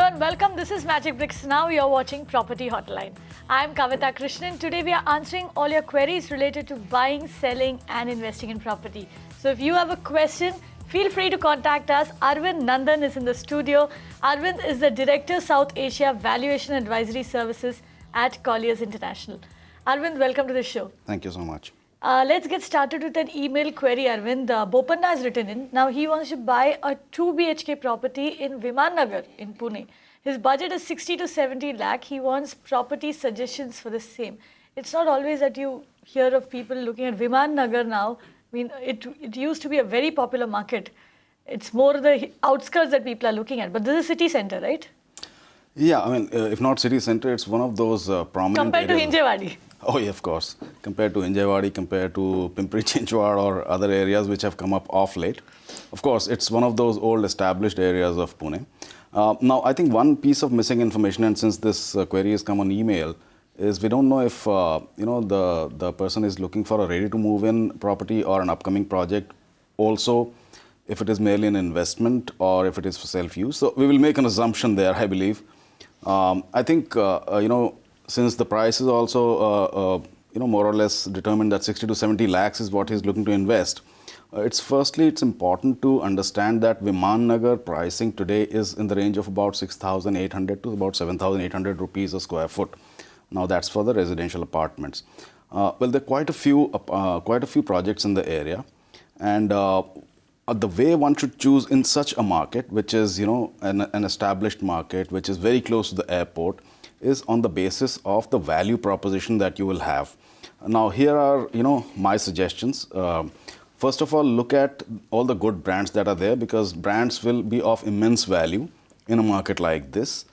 everyone, welcome. This is Magicbricks Now. You're watching Property Hotline. I'm Kavita Krishnan. Today we are answering all your queries related to buying, selling and investing in property. So if you have a question, feel free to contact us. Arvind Nandan is in the studio. Arvind is the Director, South Asia Valuation Advisory Services at Colliers International. Arvind, welcome to the show. Thank you so much. Let's get started with an email query, Arvind. Bopanna has written in. Now he wants to buy a 2 BHK property in Viman Nagar in Pune. His budget is 60 to 70 lakh. He wants property suggestions for the same. It's not always that you hear of people looking at Viman Nagar now. I mean, it used to be a very popular market. It's more the outskirts that people are looking at. But this is city center, right? Yeah, I mean, if not city center, it's one of those prominent Compared areas. to Hinjewadi. Oh, yeah, of course. Compared to Hinjewadi, compared to Pimpri Chinchwad or other areas which have come up off late. Of course, it's one of those old established areas of Pune. Now, I think one piece of missing information, and since this query has come on email, is we don't know if the person is looking for a ready-to-move-in property or an upcoming project. Also, if it is merely an investment or if it is for self-use. So we will make an assumption there, I believe. I think, since the price is also, more or less determined that 60 to 70 lakhs is what he's looking to invest. It's important to understand that Viman Nagar pricing today is in the range of about 6,800 to about 7,800 rupees a square foot. Now that's for the residential apartments. Well, there are quite a few projects in the area, and the way one should choose in such a market, which is an established market, which is very close to the airport, is on the basis of the value proposition that you will have. Now here are my suggestions. First of all, look at all the good brands that are there, because brands will be of immense value in a market like this.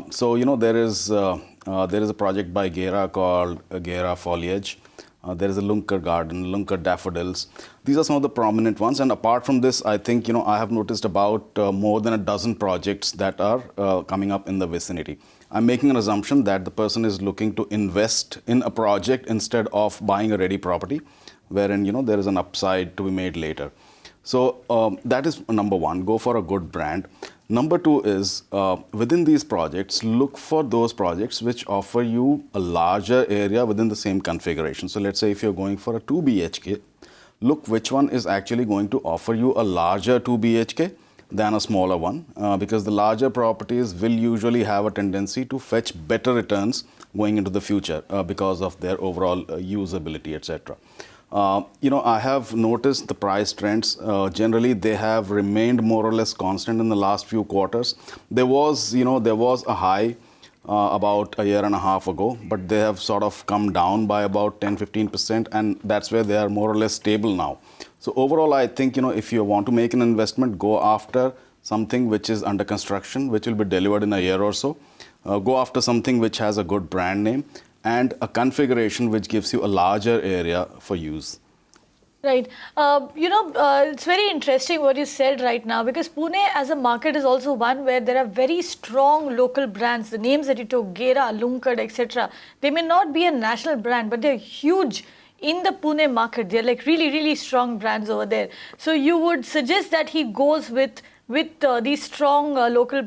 So there is a project by Gera called Gera Foliage. There is a Lunker Garden, Lunker Daffodils. These are some of the prominent ones. And apart from this, I think, I have noticed about more than a dozen projects that are coming up in the vicinity. I'm making an assumption that the person is looking to invest in a project instead of buying a ready property, wherein, there is an upside to be made later. So that is number one, go for a good brand. Number two is, within these projects, look for those projects which offer you a larger area within the same configuration. So let's say if you're going for a 2 BHK, look which one is actually going to offer you a larger 2 BHK than a smaller one, because the larger properties will usually have a tendency to fetch better returns going into the future because of their overall usability, etc. I have noticed the price trends. Generally, they have remained more or less constant in the last few quarters. There was a high about a year and a half ago, but they have sort of come down by about 10-15%, and that's where they are more or less stable now. So overall, I think, if you want to make an investment, go after something which is under construction, which will be delivered in a year or so. Go after something which has a good brand name and a configuration which gives you a larger area for use. Right. It's very interesting what you said right now, because Pune as a market is also one where there are very strong local brands. The names that you took, Gera, Lunkad, etc. They may not be a national brand, but they're huge in the Pune market. They're like really, really strong brands over there. So you would suggest that he goes with these strong local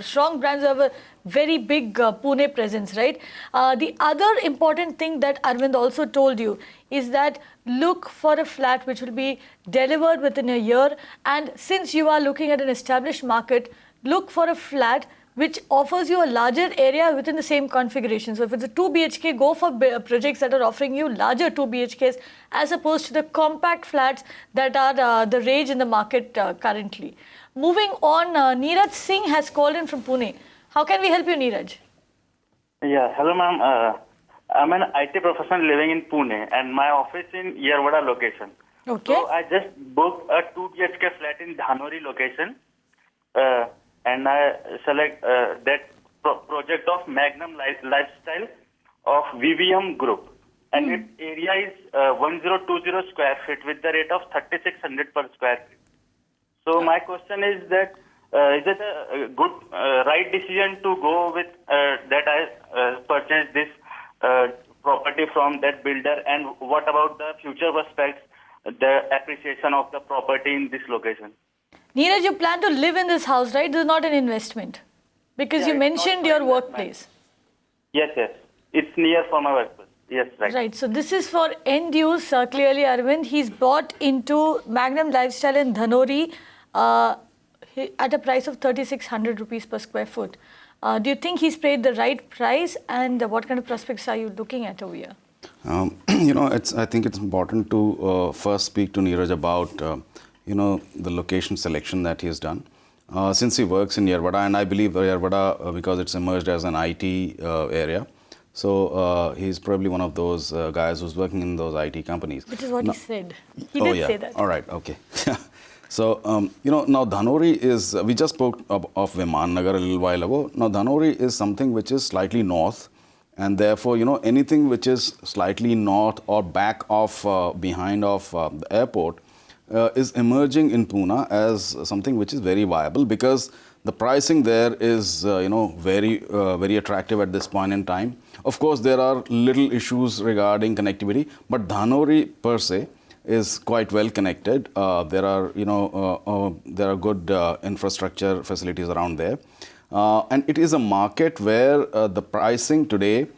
strong brands who have a very big Pune presence, right? The other important thing that Arvind also told you is that look for a flat which will be delivered within a year. And since you are looking at an established market, look for a flat which offers you a larger area within the same configuration. So if it's a 2 BHK, go for projects that are offering you larger 2 BHKs as opposed to the compact flats that are the rage in the market currently. Moving on, Neeraj Singh has called in from Pune. How can we help you, Neeraj? Yeah, hello ma'am. I'm an IT professional living in Pune and my office in Yerwada location. Okay. So I just booked a 2 BHK flat in Dhanori location and I select that project of Magnum Lifestyle of VVM Group. And its area is 1020 square feet with the rate of 3,600 per square feet. So my question is that is it a good right decision to go with that I purchased this property from that builder, and what about the future prospects, the appreciation of the property in this location? Neeraj, you plan to live in this house, right? This is not an investment. Because Yeah, you it's not mentioned for your investment. workplace. Yes, yes. It's near for my workplace. Yes, right. Right. So this is for end use. Clearly, Arvind, he's bought into Magnum Lifestyle in Dhanori at a price of 3,600 rupees per square foot. Do you think he's paid the right price, and what kind of prospects are you looking at over here? I think it's important to first speak to Neeraj about, the location selection that he has done. Since he works in Yerwada, and I believe Yerwada, because it's emerged as an IT area, so he's probably one of those guys who's working in those IT companies. Which is what No- he said. He Oh, did yeah. say that. All right. Okay. So, now Dhanori is, we just spoke of Viman Nagar a little while ago. Now, Dhanori is something which is slightly north, and therefore, anything which is slightly north or back of, behind of the airport is emerging in Pune as something which is very viable, because the pricing there is, very attractive at this point in time. Of course, there are little issues regarding connectivity, but Dhanori per se is quite well connected. There are, there are good infrastructure facilities around there. And it is a market where the pricing today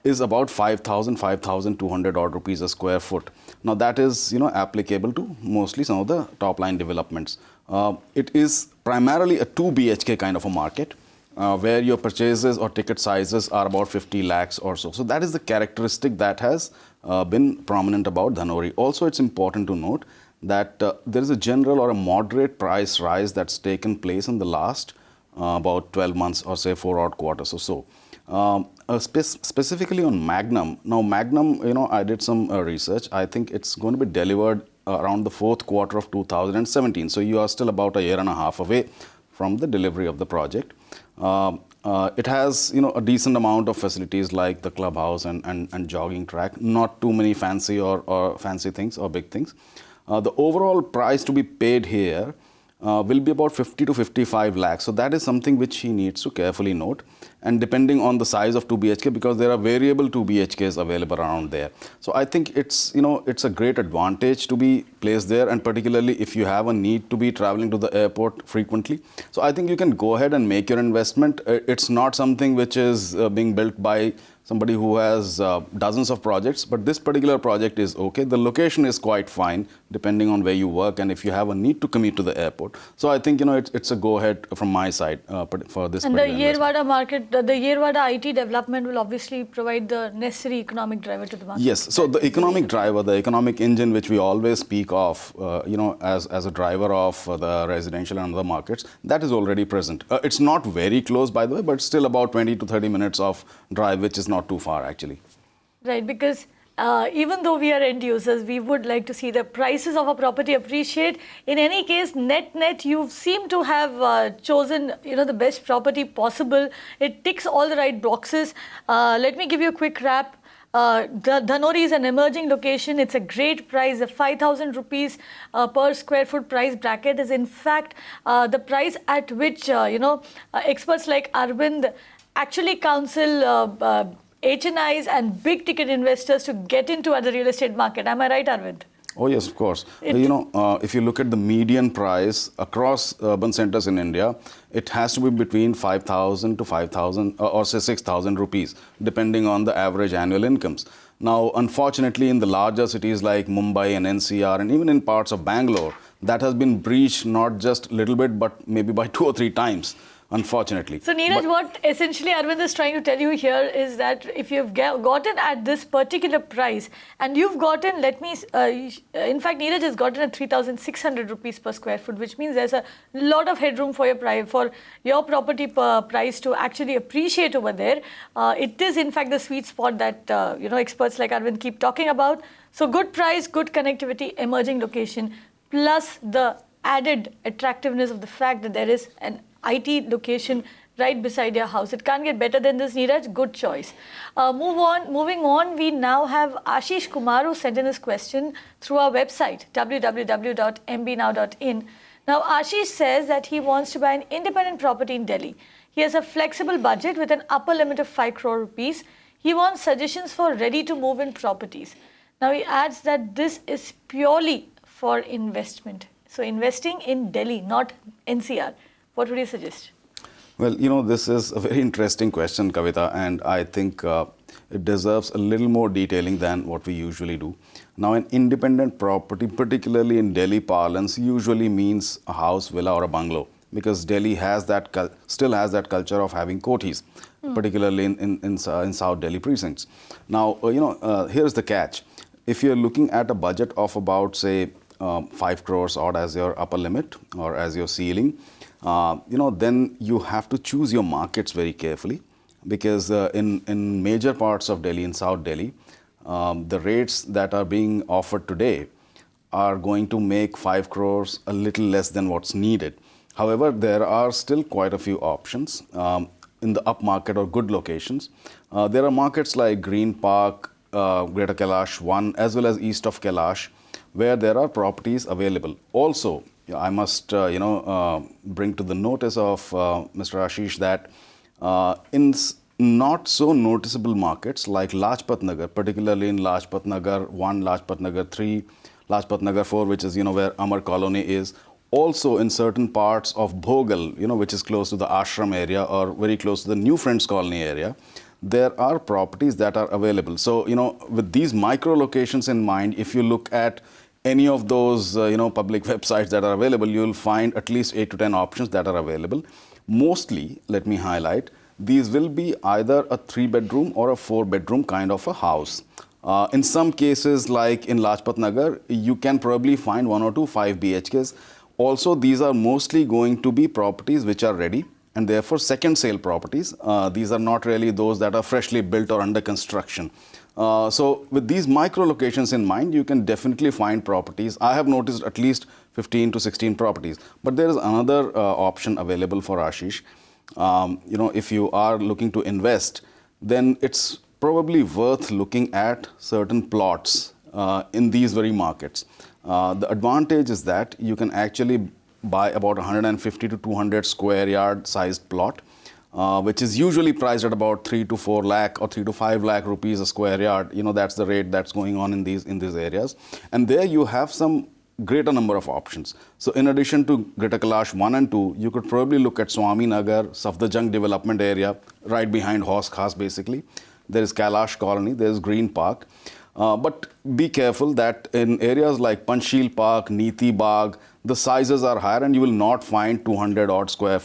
is about 5,200 odd rupees a square foot. Now that is, applicable to mostly some of the top line developments. It is primarily a 2 BHK kind of a market, where your purchases or ticket sizes are about 50 lakhs or so. So that is the characteristic that has been prominent about Dhanori. Also, it's important to note that there is a general or a moderate price rise that's taken place in the last about 12 months or say 4 odd quarters or so. Specifically on Magnum. Now Magnum, I did some research. I think it's going to be delivered around the fourth quarter of 2017. So you are still about a year and a half away from the delivery of the project. It has, a decent amount of facilities like the clubhouse and jogging track. Not too many fancy or fancy things or big things. The overall price to be paid here will be about 50 to 55 lakhs. So that is something which he needs to carefully note. And depending on the size of 2 BHK, because there are variable 2 BHKs available around there. So I think it's, it's a great advantage to be placed there, and particularly if you have a need to be traveling to the airport frequently. So I think you can go ahead and make your investment. It's not something which is being built by somebody who has dozens of projects, but this particular project is okay. The location is quite fine, depending on where you work and if you have a need to commute to the airport. So I think, it's a go-ahead from my side for this And the particular investment. Yerwada market, the Yerwada IT development will obviously provide the necessary economic driver to the market. Yes, so the economic driver, the economic engine which we always speak of, as a driver of the residential and other markets, that is already present. It's not very close, by the way, but still about 20 to 30 minutes of drive, which is not too far actually. Right, because even though we are end users, we would like to see the prices of a property appreciate. In any case, net, you seem to have chosen, the best property possible. It ticks all the right boxes. Let me give you a quick wrap. Dhanori is an emerging location. It's a great price. The 5,000 rupees per square foot price bracket is in fact the price at which, experts like Arvind actually counsel HNIs and big ticket investors to get into the real estate market. Am I right, Arvind? Oh yes, of course. If you look at the median price across urban centers in India, it has to be between 5,000 to 5,000 or say 6,000 rupees, depending on the average annual incomes. Now, unfortunately, in the larger cities like Mumbai and NCR and even in parts of Bangalore, that has been breached not just a little bit, but maybe by 2 or 3 times. Unfortunately. So, Neeraj, what essentially Arvind is trying to tell you here is that if you've gotten at this particular price and you've gotten, in fact, Neeraj has gotten at 3,600 rupees per square foot, which means there's a lot of headroom for your property price to actually appreciate over there. It is, in fact, the sweet spot that, experts like Arvind keep talking about. So, good price, good connectivity, emerging location, plus the added attractiveness of the fact that there is an IT location right beside your house. It can't get better than this, Neeraj. Good choice. Moving on, we now have Ashish Kumar who sent in his question through our website, www.mbnow.in. Now, Ashish says that he wants to buy an independent property in Delhi. He has a flexible budget with an upper limit of 5 crore rupees. He wants suggestions for ready-to-move-in properties. Now, he adds that this is purely for investment. So, investing in Delhi, not NCR. What would you suggest? Well, this is a very interesting question, Kavita, and I think it deserves a little more detailing than what we usually do. Now, an independent property, particularly in Delhi parlance, usually means a house, villa, or a bungalow, because Delhi has still has that culture of having kothis, particularly in South Delhi precincts. Now, here's the catch. If you're looking at a budget of about, say, 5 crores odd as your upper limit or as your ceiling, then you have to choose your markets very carefully, because in major parts of Delhi, in South Delhi, the rates that are being offered today are going to make 5 crores a little less than what's needed. However, there are still quite a few options in the upmarket or good locations. There are markets like Green Park, Greater Kailash 1, as well as east of Kailash, where there are properties available. Also, I must bring to the notice of Mr. Ashish that in not so noticeable markets like Lajpat Nagar, particularly in Lajpat Nagar 1, Lajpat Nagar 3, Lajpat Nagar 4, which is where Amar Colony is, also in certain parts of Bhogal, which is close to the ashram area or very close to the New Friends Colony area, there are properties that are available. So, with these micro locations in mind, if you look at any of those, public websites that are available, you will find at least 8 to 10 options that are available. Mostly, let me highlight, these will be either a 3-bedroom or a 4-bedroom kind of a house. In some cases, like in Lajpat Nagar, you can probably find 1 or 2 5 BHKs. Also, these are mostly going to be properties which are ready, and therefore second sale properties. These are not really those that are freshly built or under construction. So with these micro locations in mind, you can definitely find properties. I have noticed at least 15 to 16 properties. But there is another option available for Ashish. If you are looking to invest, then it's probably worth looking at certain plots in these very markets. The advantage is that you can actually buy about 150 to 200 square yard sized plot, which is usually priced at about 3 to 4 lakh or 3 to 5 lakh rupees a square yard. That's the rate that's going on in these areas. And there you have some greater number of options. So in addition to Greater Kailash 1 and 2, you could probably look at Swami Nagar, Safdarjung development area, right behind Haus Khas basically. There is Kailash Colony, there is Green Park. But be careful that in areas like Panchsheel Park, Neeti Bagh, the sizes are higher and you will not find 200 odd square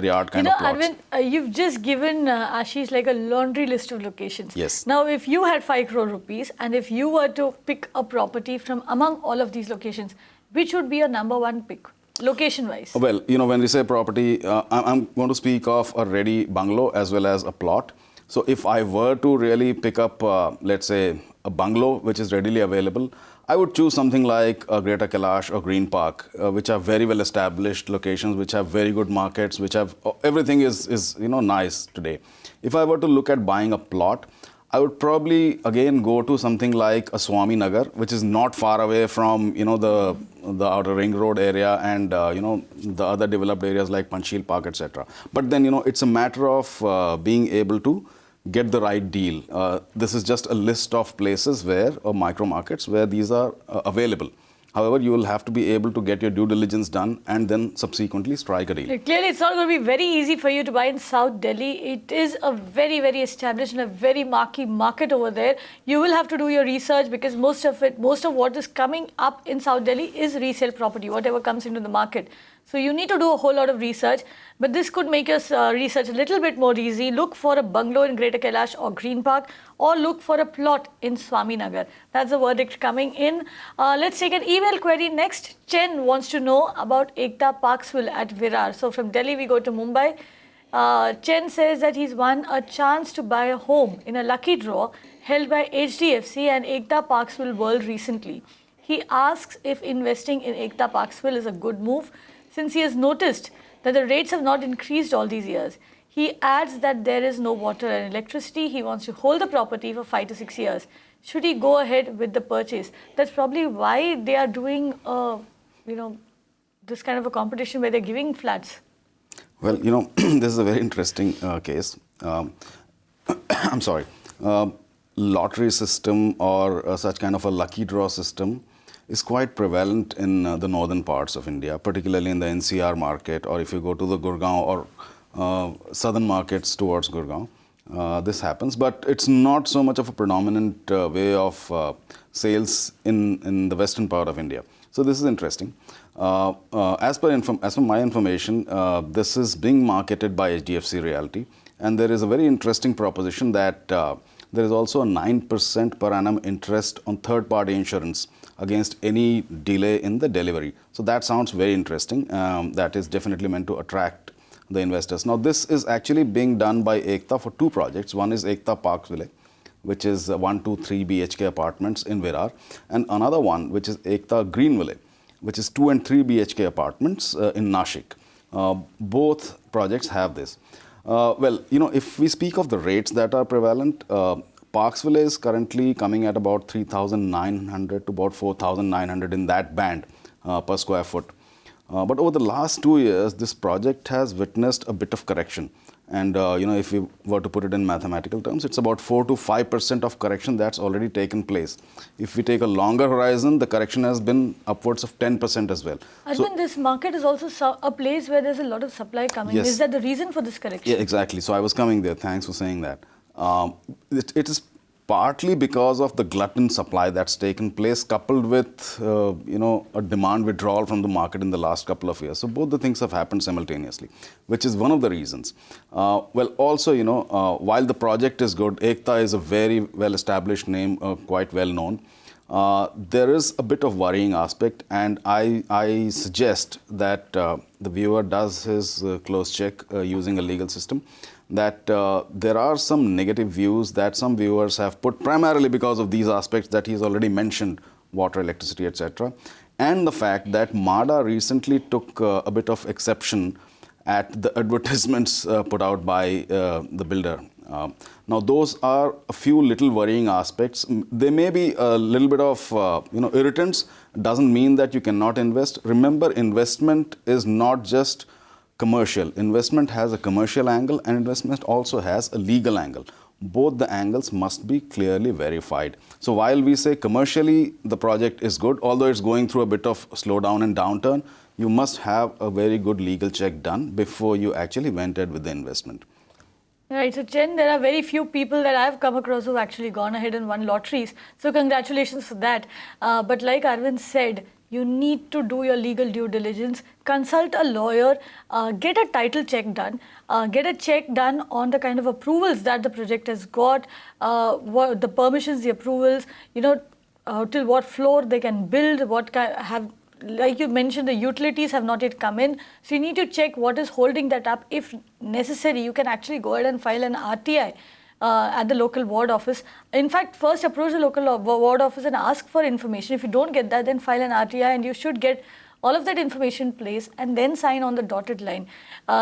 yard kind of plots. Arvind, you've just given Ashish like a laundry list of locations. Yes. Now, if you had 5 crore rupees and if you were to pick a property from among all of these locations, which would be your number one pick, location-wise? Well, when we say property, I'm going to speak of a ready bungalow as well as a plot. So if I were to really pick up, let's say, a bungalow which is readily available, I would choose something like Greater Kailash or Green Park, which are very well established locations, which have very good markets, which have everything is nice today. If I were to look at buying a plot, I would probably again go to something like a Swami Nagar, which is not far away from the outer ring road area and the other developed areas like Panchsheel Park, etc. But then it's a matter of being able to get the right deal. This is just a list of places or micro markets where these are available. However, you will have to be able to get your due diligence done and then subsequently strike a deal. Clearly, it's not going to be very easy for you to buy in South Delhi. It is a very, very established and a very marquee market over there. You will have to do your research because most of what is coming up in South Delhi is resale property, whatever comes into the market. So you need to do a whole lot of research, but this could make your research a little bit more easy. Look for a bungalow in Greater Kailash or Green Park, or look for a plot in Swami Nagar. That's the verdict coming in. Let's take an email query next. Chen wants to know about Ekta Parksville at Virar. So from Delhi, we go to Mumbai. Chen says that he's won a chance to buy a home in a lucky draw held by HDFC and Ekta Parksville World recently. He asks if investing in Ekta Parksville is a good move, since he has noticed that the rates have not increased all these years. He adds that there is no water and electricity. He wants to hold the property for 5 to 6 years. Should he go ahead with the purchase? That's probably why they are doing, this kind of a competition where they're giving flats. Well, this is a very interesting case. I'm sorry. Lottery system or such kind of a lucky draw system is quite prevalent in the northern parts of India, particularly in the NCR market, or if you go to the Gurgaon or southern markets towards Gurgaon. This happens, but it's not so much of a predominant way of sales in the western part of India. So this is interesting. As per my information, this is being marketed by HDFC Realty, and there is a very interesting proposition that there is also a 9% per annum interest on third-party insurance against any delay in the delivery. So that sounds very interesting. That is definitely meant to attract the investors. Now, this is actually being done by Ekta for two projects. One is Ekta Parksville, which is 1, 2, 3 BHK apartments in Virar, and another one, which is Ekta Greenville, which is 2 and 3 BHK apartments in Nashik. Both projects have this. Well, if we speak of the rates that are prevalent, Parksville is currently coming at about 3,900 to about 4,900 in that band per square foot. But over the last 2 years, this project has witnessed a bit of correction. And, if we were to put it in mathematical terms, it's about 4 to 5% of correction that's already taken place. If we take a longer horizon, the correction has been upwards of 10% as well. Arvind, this market is also a place where there's a lot of supply coming. Yes. Is that the reason for this correction? Yeah, exactly. So I was coming there. Thanks for saying that. It is partly because of the glutton supply that's taken place, coupled with a demand withdrawal from the market in the last couple of years. So both the things have happened simultaneously, which is one of the reasons. Well, also, while the project is good, Ekta is a very well-established name, quite well known. There is a bit of worrying aspect, and I suggest that the viewer does his close check using a legal system, that there are some negative views that some viewers have put, primarily because of these aspects that he's already mentioned, water, electricity, etc. And the fact that MADA recently took a bit of exception at the advertisements put out by the builder. Now, those are a few little worrying aspects. They may be a little bit of irritants. Doesn't mean that you cannot invest. Remember, investment is not just commercial. Investment has a commercial angle, and investment also has a legal angle. Both the angles must be clearly verified. So while we say commercially the project is good, although it's going through a bit of slowdown and downturn, you must have a very good legal check done before you actually went ahead with the investment. Right, so Chen, there are very few people that I've come across who've actually gone ahead and won lotteries. So congratulations for that. But like Arvind said, you need to do your legal due diligence, consult a lawyer, get a title check done, get a check done on the kind of approvals that the project has got, what the permissions, the approvals, till what floor they can build, like you mentioned, the utilities have not yet come in. So you need to check what is holding that up. If necessary, you can actually go ahead and file an RTI at the local ward office. In fact, first approach the local ward office and ask for information. If you don't get that, then file an RTI, and you should get all of that information in place and then sign on the dotted line.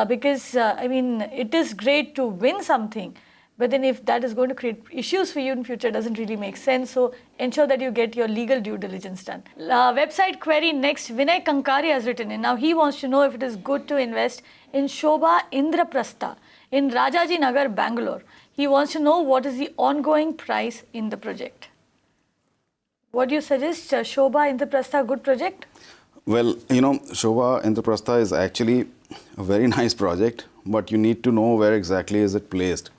Because, it is great to win something, but then if that is going to create issues for you in future, it doesn't really make sense. So ensure that you get your legal due diligence done. Website query next, Vinay Kankari has written in. Now he wants to know if it is good to invest in Shobha Indraprastha in Rajaji Nagar, Bangalore. He wants to know what is the ongoing price in the project. What do you suggest? Shobha Indraprastha, good project? Well, Shobha Indraprastha is actually a very nice project, but you need to know where exactly is it placed.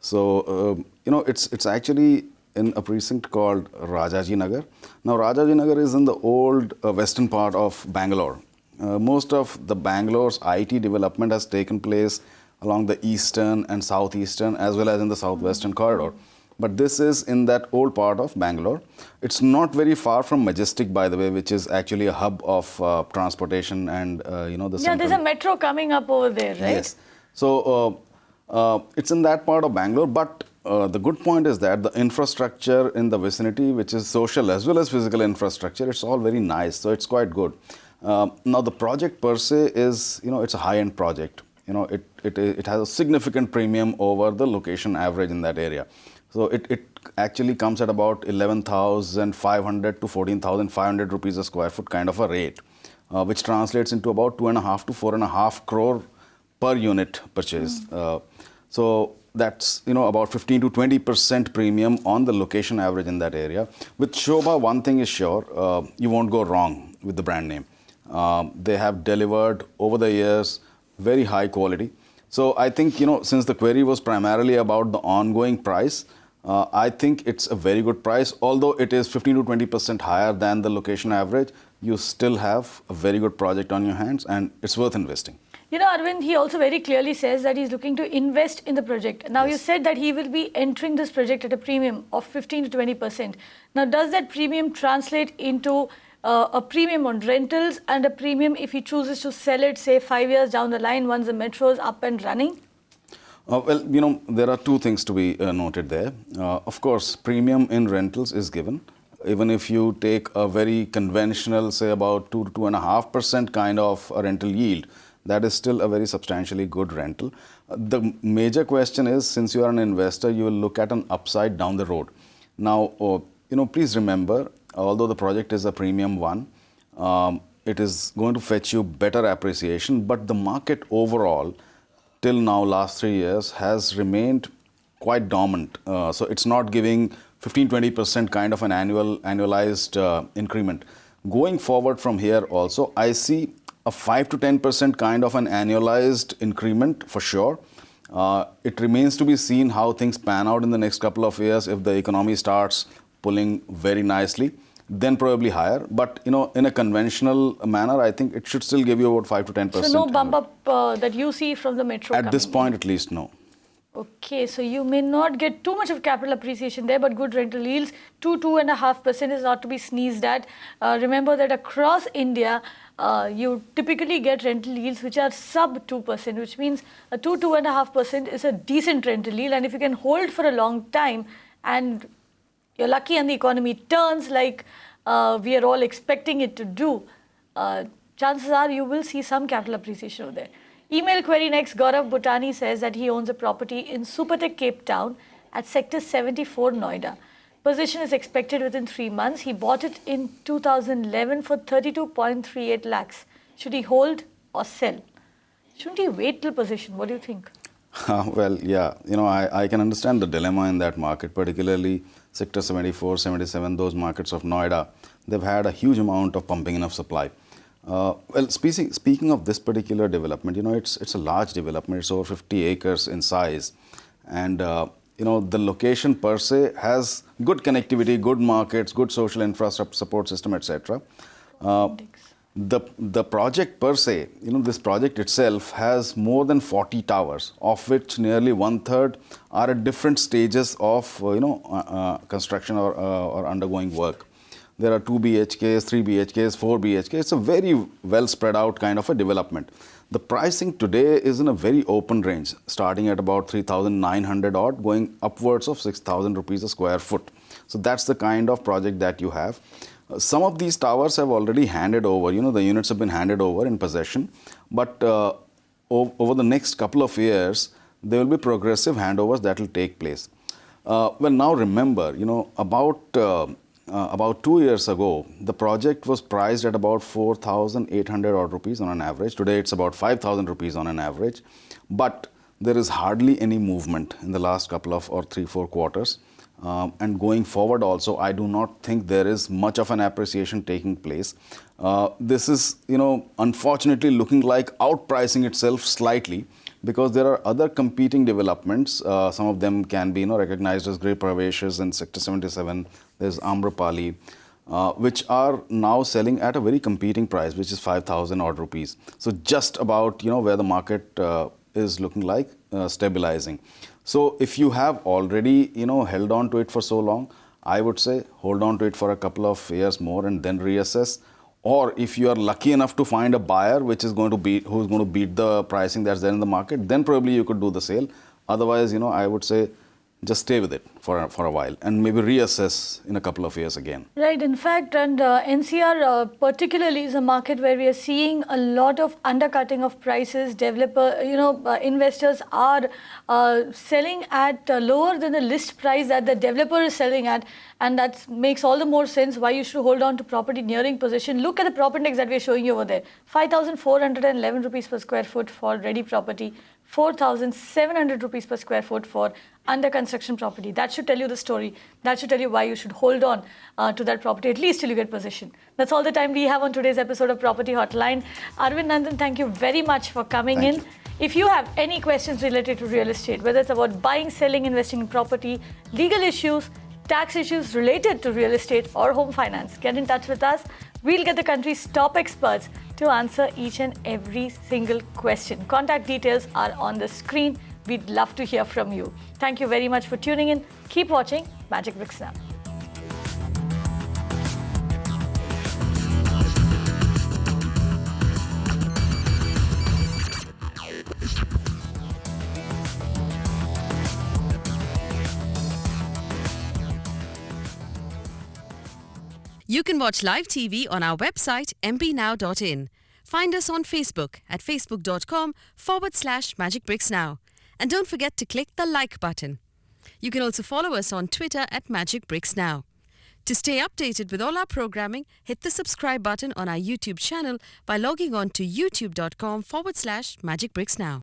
So, it's actually in a precinct called Rajaji Nagar. Now, Rajaji Nagar is in the old western part of Bangalore. Most of the Bangalore's IT development has taken place along the eastern and southeastern as well as in the southwestern corridor. But this is in that old part of Bangalore. It's not very far from Majestic, by the way, which is actually a hub of transportation and, Yeah, there's a metro coming up over there, right? Yes. So, it's in that part of Bangalore, but the good point is that the infrastructure in the vicinity, which is social as well as physical infrastructure, it's all very nice, so it's quite good. Now, the project per se is, it's a high-end project. It has a significant premium over the location average in that area. So it actually comes at about 11,500 to 14,500 rupees a square foot kind of a rate, which translates into about 2.5 to 4.5 crore per unit purchase. So that's about 15 to 20% premium on the location average in that area. With Shobha, one thing is sure, you won't go wrong with the brand name. They have delivered over the years very high quality. So I think, since the query was primarily about the ongoing price, I think it's a very good price. Although it is 15 to 20% higher than the location average, you still have a very good project on your hands and it's worth investing. Arvind, he also very clearly says that he's looking to invest in the project. Now, Yes. you said that he will be entering this project at a premium of 15 to 20%. Now, does that premium translate into a premium on rentals and a premium if he chooses to sell it, say, 5 years down the line once the metro is up and running? Well, there are two things to be noted there. Of course, premium in rentals is given. Even if you take a very conventional, say about 2 to 2.5% kind of a rental yield, that is still a very substantially good rental. The major question is, since you are an investor, you will look at an upside down the road. Now, please remember, although the project is a premium one, it is going to fetch you better appreciation, but the market overall, till now, last 3 years, has remained quite dormant. So it's not giving 15-20% kind of an annualized increment. Going forward from here also, I see a 5 to 10% kind of an annualized increment for sure. It remains to be seen how things pan out in the next couple of years. If the economy starts pulling very nicely, then probably higher. But in a conventional manner, I think it should still give you about 5 to 10%. So no bump up that you see from the metro At this point, at least, no. Okay, so you may not get too much of capital appreciation there, but good rental yields, 2.5% is not to be sneezed at. Remember that across India, you typically get rental yields which are sub 2%, which means a 2.5% is a decent rental yield. And if you can hold for a long time and you're lucky and the economy turns like we are all expecting it to do, chances are you will see some capital appreciation over there. Email query next. Gaurav Bhutani says that he owns a property in Supertech, Cape Town at Sector 74, Noida. Possession is expected within 3 months. He bought it in 2011 for 32.38 lakhs. Should he hold or sell? Shouldn't he wait till possession? What do you think? Well, yeah, I can understand the dilemma in that market, particularly Sector 74, 77, those markets of Noida. They've had a huge amount of pumping in of supply. Well, speaking of this particular development, it's a large development. It's over 50 acres in size. And, the location per se has good connectivity, good markets, good social infrastructure support system, etc. The project per se, this project itself has more than 40 towers, of which nearly 1/3 are at different stages of, construction or undergoing work. There are 2 BHKs, 3 BHKs, 4 BHKs. It's a very well spread out kind of a development. The pricing today is in a very open range, starting at about 3,900 odd, going upwards of 6,000 rupees a square foot. So that's the kind of project that you have. Some of these towers have already handed over, the units have been handed over in possession. But over the next couple of years, there will be progressive handovers that will take place. Well, now remember, about 2 years ago, the project was priced at about 4,800 odd rupees on an average. Today, it's about 5,000 rupees on an average. But there is hardly any movement in the last couple of or 3-4 quarters. And going forward also, I do not think there is much of an appreciation taking place. This is, unfortunately looking like outpricing itself slightly, because there are other competing developments. Some of them can be recognized as Grey Praveshas in Sector 77. There's Amrapali, which are now selling at a very competing price, which is 5,000 odd rupees. So just about where the market is looking like stabilizing. So if you have already held on to it for so long, I would say hold on to it for a couple of years more and then reassess. Or if you are lucky enough to find a buyer who's going to beat the pricing that's there in the market, then probably you could do the sale. Otherwise, I would say just stay with it for a while and maybe reassess in a couple of years again. Right. In fact, and NCR particularly is a market where we are seeing a lot of undercutting of prices. Investors are selling at lower than the list price that the developer is selling at. And that makes all the more sense why you should hold on to property nearing possession. Look at the property index that we are showing you over there. 5,411 rupees per square foot for ready property. 4,700 rupees per square foot for under construction property. That should tell you the story. That should tell you why you should hold on to that property, at least till you get possession. That's all the time we have on today's episode of Property Hotline. Arvind Nandan, thank you very much for coming in. If you have any questions related to real estate, whether it's about buying, selling, investing in property, legal issues, tax issues related to real estate or home finance, get in touch with us. We'll get the country's top experts to answer each and every single question. Contact details are on the screen. We'd love to hear from you. Thank you very much for tuning in. Keep watching Magicbricks Now. You can watch live TV on our website mpnow.in. Find us on Facebook at facebook.com/magicbricksnow. And don't forget to click the like button. You can also follow us on Twitter at magicbricksnow. To stay updated with all our programming, hit the subscribe button on our YouTube channel by logging on to youtube.com/magicbricksnow.